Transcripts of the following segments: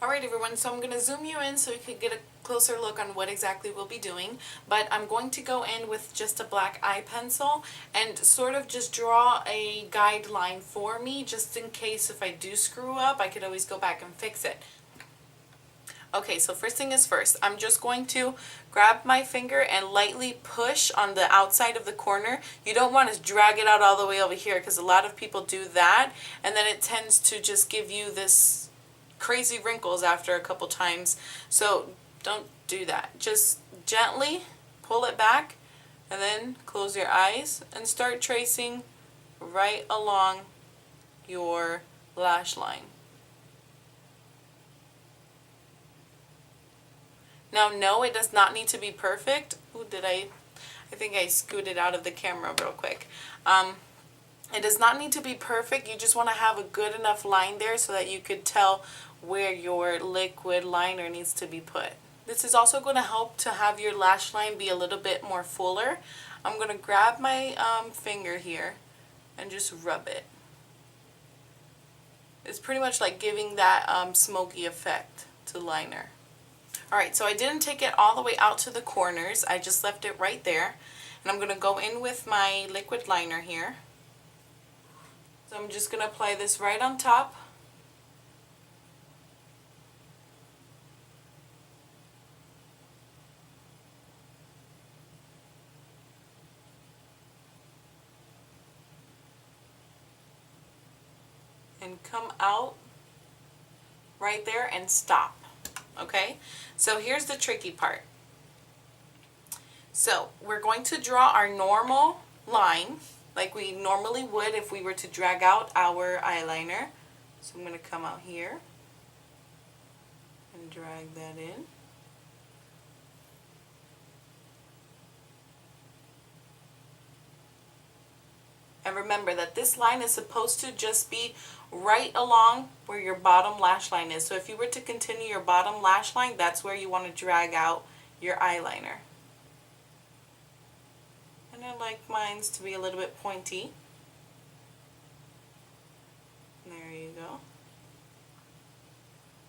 Alright everyone, so I'm going to zoom you in so you can get a closer look on what exactly we'll be doing, but I'm going to go in with just a black eye pencil and sort of just draw a guideline for me, just in case if I do screw up, I could always go back and fix it. Okay, so first thing is first, I'm just going to grab my finger and lightly push on the outside of the corner. You don't want to drag it out all the way over here because a lot of people do that, and then it tends to just give you this crazy wrinkles after a couple times. So don't do that. Just gently pull it back and then close your eyes and start tracing right along your lash line. Now no, it does not need to be perfect. Ooh, I think I scooted out of the camera real quick. It does not need to be perfect. You just want to have a good enough line there so that you could tell where your liquid liner needs to be put. This is also going to help to have your lash line be a little bit more fuller. I'm going to grab my finger here and just rub it. It's pretty much like giving that smoky effect to liner. Alright, so I didn't take it all the way out to the corners. I just left it right there. And I'm going to go in with my liquid liner here. So I'm just going to apply this right on top. And come out right there and stop. Okay, so here's the tricky part. So we're going to draw our normal line like we normally would if we were to drag out our eyeliner. So I'm going to come out here and drag that in. And remember that this line is supposed to just be right along where your bottom lash line is. So if you were to continue your bottom lash line, that's where you want to drag out your eyeliner. And I like mine to be a little bit pointy. There you go.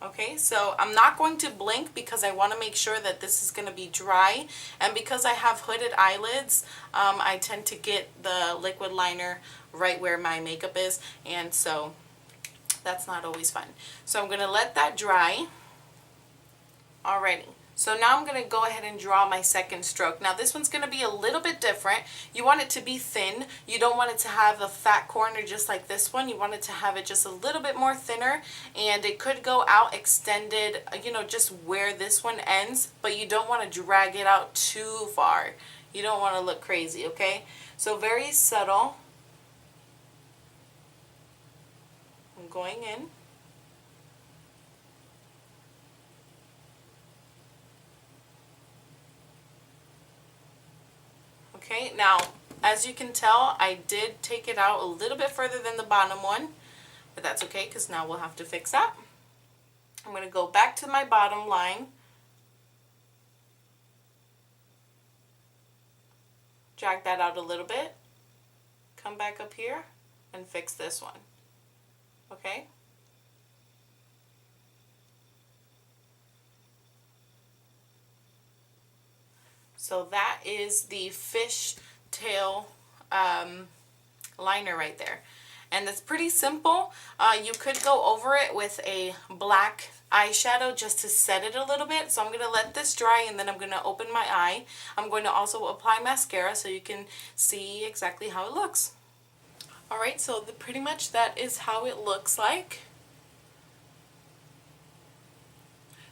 Okay, so I'm not going to blink because I want to make sure that this is going to be dry, and because I have hooded eyelids, I tend to get the liquid liner right where my makeup is, and so that's not always fun. So I'm going to let that dry. Alrighty. So now I'm going to go ahead and draw my second stroke. Now this one's going to be a little bit different. You want it to be thin. You don't want it to have a fat corner just like this one. You want it to have it just a little bit more thinner, and it could go out extended, you know, just where this one ends, but you don't want to drag it out too far. You don't want to look crazy, okay? So very subtle. I'm going in. Okay, now as you can tell, I did take it out a little bit further than the bottom one, but that's okay because now we'll have to fix that. I'm going to go back to my bottom line, drag that out a little bit, come back up here and fix this one. Okay? So that is the Fishtail liner right there. And it's pretty simple. You could go over it with a black eyeshadow just to set it a little bit. So I'm going to let this dry and then I'm going to open my eye. I'm going to also apply mascara so you can see exactly how it looks. Alright, so pretty much that is how it looks like.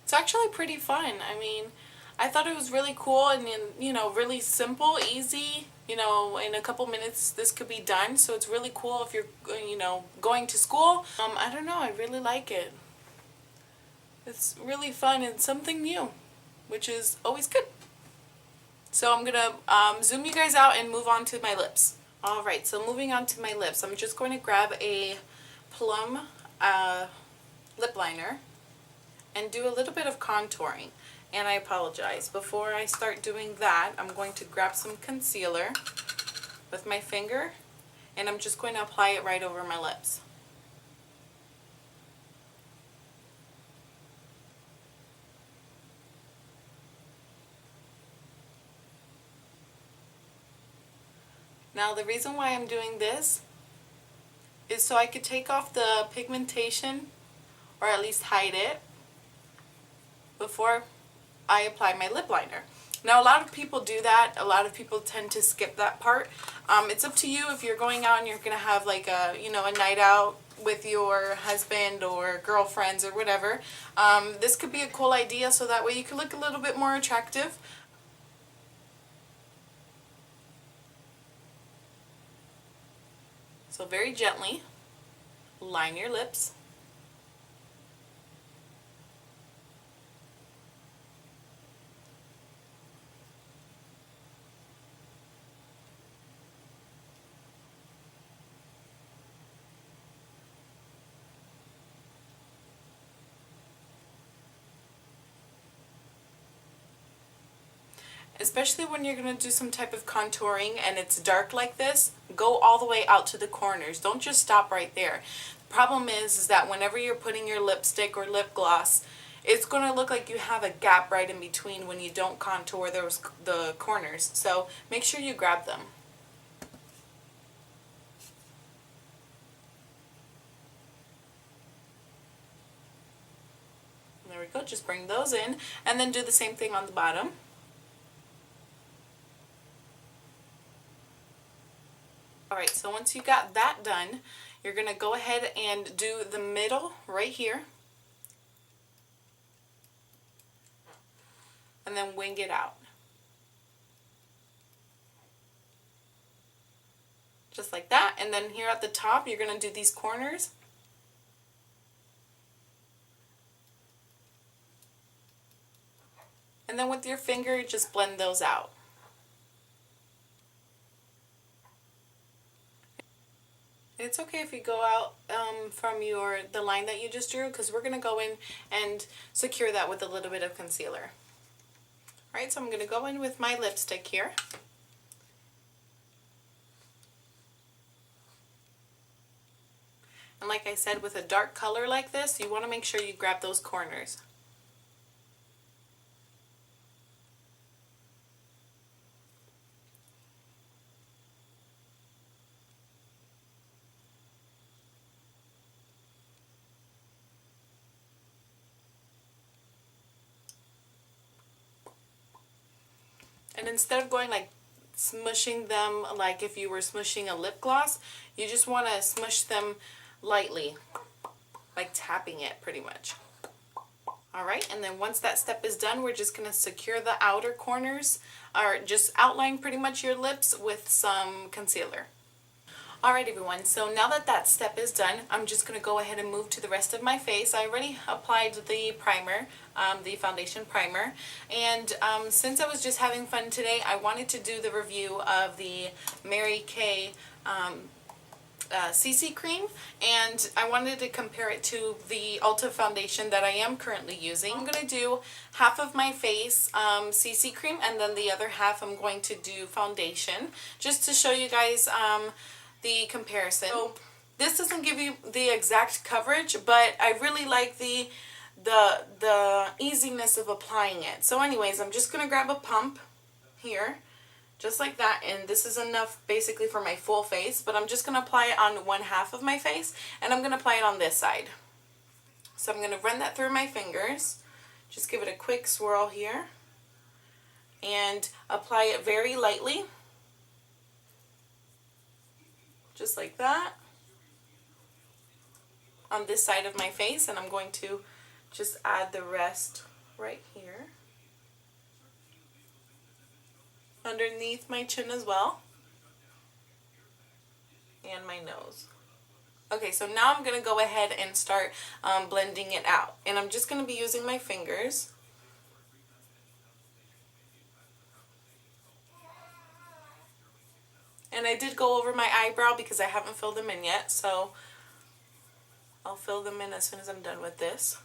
It's actually pretty fun. I mean, I thought it was really cool and, you know, really simple, easy. You know, in a couple minutes this could be done. So it's really cool if you're, you know, going to school. I don't know, I really like it. It's really fun and something new, which is always good. So I'm gonna zoom you guys out and move on to my lips. Alright, so moving on to my lips, I'm just going to grab a Plum lip liner and do a little bit of contouring. And I apologize, before I start doing that, I'm going to grab some concealer with my finger and I'm just going to apply it right over my lips. Now the reason why I'm doing this is so I could take off the pigmentation, or at least hide it, before I apply my lip liner. Now a lot of people do that. A lot of people tend to skip that part. It's up to you if you're going out and you're going to have like a, you know, a night out with your husband or girlfriends or whatever. This could be a cool idea, so that way you can look a little bit more attractive. So very gently line your lips. Especially when you're going to do some type of contouring and it's dark like this, go all the way out to the corners. Don't just stop right there. The problem is that whenever you're putting your lipstick or lip gloss, it's going to look like you have a gap right in between when you don't contour the corners. So make sure you grab them. There we go. Just bring those in and then do the same thing on the bottom. Alright, so once you got that done, you're going to go ahead and do the middle right here. And then wing it out. Just like that. And then here at the top, you're going to do these corners. And then with your finger, just blend those out. It's okay if you go out from the line that you just drew, because we're going to go in and secure that with a little bit of concealer. Alright, so I'm going to go in with my lipstick here. And like I said, with a dark color like this, you want to make sure you grab those corners. And instead of going like smushing them like if you were smushing a lip gloss, you just want to smush them lightly, like tapping it pretty much. Alright, and then once that step is done, we're just going to secure the outer corners, or just outline pretty much your lips with some concealer. Alright everyone, so now that that step is done, I'm just going to go ahead and move to the rest of my face. I already applied the primer, the foundation primer, and since I was just having fun today, I wanted to do the review of the Mary Kay CC cream, and I wanted to compare it to the Ulta foundation that I am currently using. I'm going to do half of my face CC cream, and then the other half I'm going to do foundation, just to show you guys the comparison. So this doesn't give you the exact coverage, but I really like the easiness of applying it. So anyways, I'm just going to grab a pump here, just like that, and this is enough basically for my full face, but I'm just going to apply it on one half of my face, and I'm going to apply it on this side. So I'm going to run that through my fingers, just give it a quick swirl here, and apply it very lightly. Just like that on this side of my face, and I'm going to just add the rest right here underneath my chin as well, and my nose. Okay, so now I'm going to go ahead and start blending it out, and I'm just going to be using my fingers. And I did go over my eyebrow because I haven't filled them in yet, so I'll fill them in as soon as I'm done with this.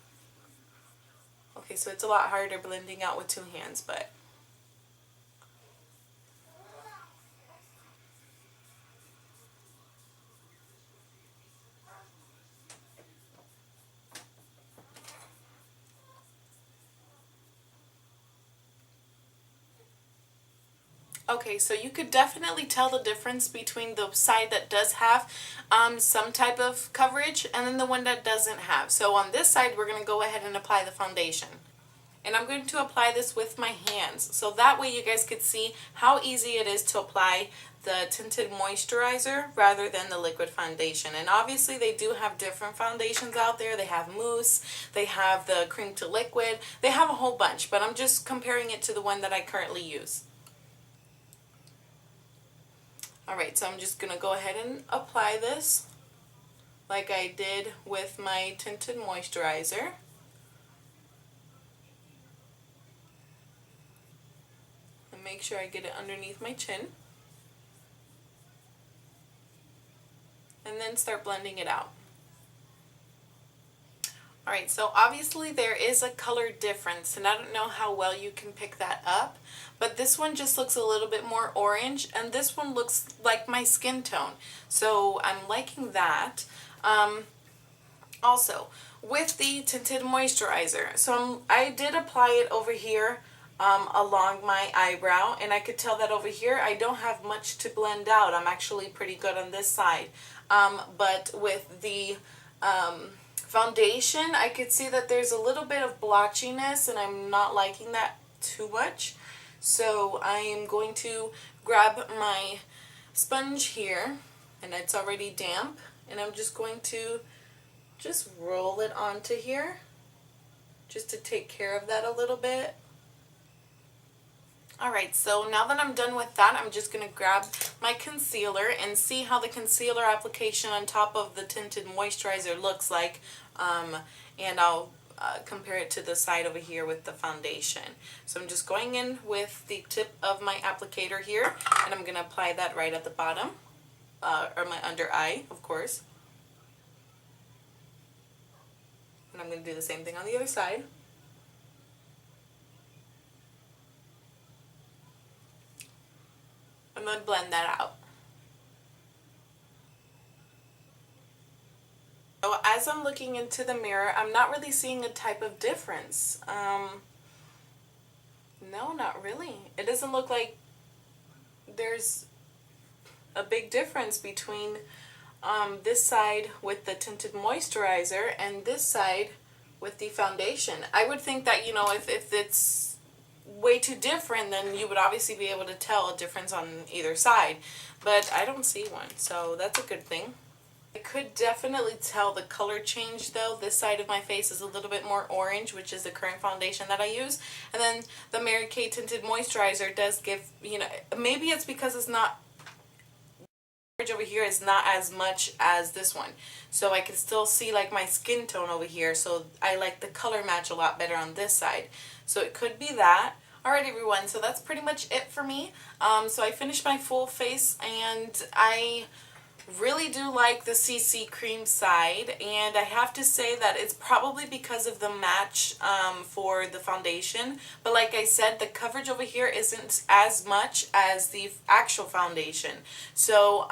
Okay, so it's a lot harder blending out with two hands, but Okay, so you could definitely tell the difference between the side that does have some type of coverage and then the one that doesn't have. So on this side, we're going to go ahead and apply the foundation. And I'm going to apply this with my hands. So that way you guys could see how easy it is to apply the tinted moisturizer rather than the liquid foundation. And obviously they do have different foundations out there. They have mousse, they have the cream to liquid, they have a whole bunch, but I'm just comparing it to the one that I currently use. Alright, so I'm just going to go ahead and apply this like I did with my tinted moisturizer. And make sure I get it underneath my chin. And then start blending it out. Alright, so obviously there is a color difference, and I don't know how well you can pick that up, but this one just looks a little bit more orange, and this one looks like my skin tone. So I'm liking that. Also, with the tinted moisturizer, so I did apply it over here along my eyebrow, and I could tell that over here I don't have much to blend out. I'm actually pretty good on this side. But with the foundation, I could see that there's a little bit of blotchiness, and I'm not liking that too much. So I am going to grab my sponge here, and it's already damp, and I'm just going to just roll it onto here just to take care of that a little bit. Alright, so now that I'm done with that, I'm just going to grab my concealer and see how the concealer application on top of the tinted moisturizer looks like, and I'll compare it to the side over here with the foundation. So I'm just going in with the tip of my applicator here, and I'm going to apply that right at the bottom, or my under eye, of course. And I'm going to do the same thing on the other side. I'm going to blend that out. So as I'm looking into the mirror, I'm not really seeing a type of difference. No, not really. It doesn't look like there's a big difference between this side with the tinted moisturizer and this side with the foundation. I would think that, you know, if it's way too different, then you would obviously be able to tell a difference on either side, but I don't see one, so that's a good thing. I could definitely tell the color change though. This side of my face is a little bit more orange, which is the current foundation that I use, and then the Mary Kay Tinted Moisturizer does give, you know, maybe it's because it's not, over here is not as much as this one, so I can still see like my skin tone over here, so I like the color match a lot better on this side, so it could be that. Alright everyone, so that's pretty much it for me. So I finished my full face, and I really do like the CC cream side, and I have to say that it's probably because of the match for the foundation, but like I said, the coverage over here isn't as much as the actual foundation, so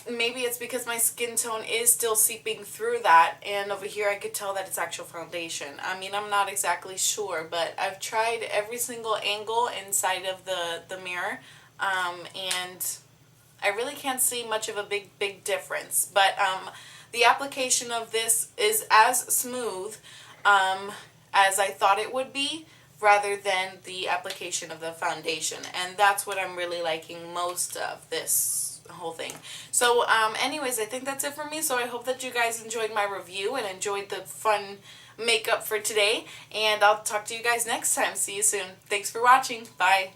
maybe it's because my skin tone is still seeping through that, and over here I could tell that it's actual foundation. I mean, I'm not exactly sure, but I've tried every single angle inside of the mirror, and I really can't see much of a big difference, but the application of this is as smooth as I thought it would be, rather than the application of the foundation, and that's what I'm really liking most of this whole thing. So anyways, I think that's it for me, so I hope that you guys enjoyed my review and enjoyed the fun makeup for today, and I'll talk to you guys next time. See you soon. Thanks for watching. Bye.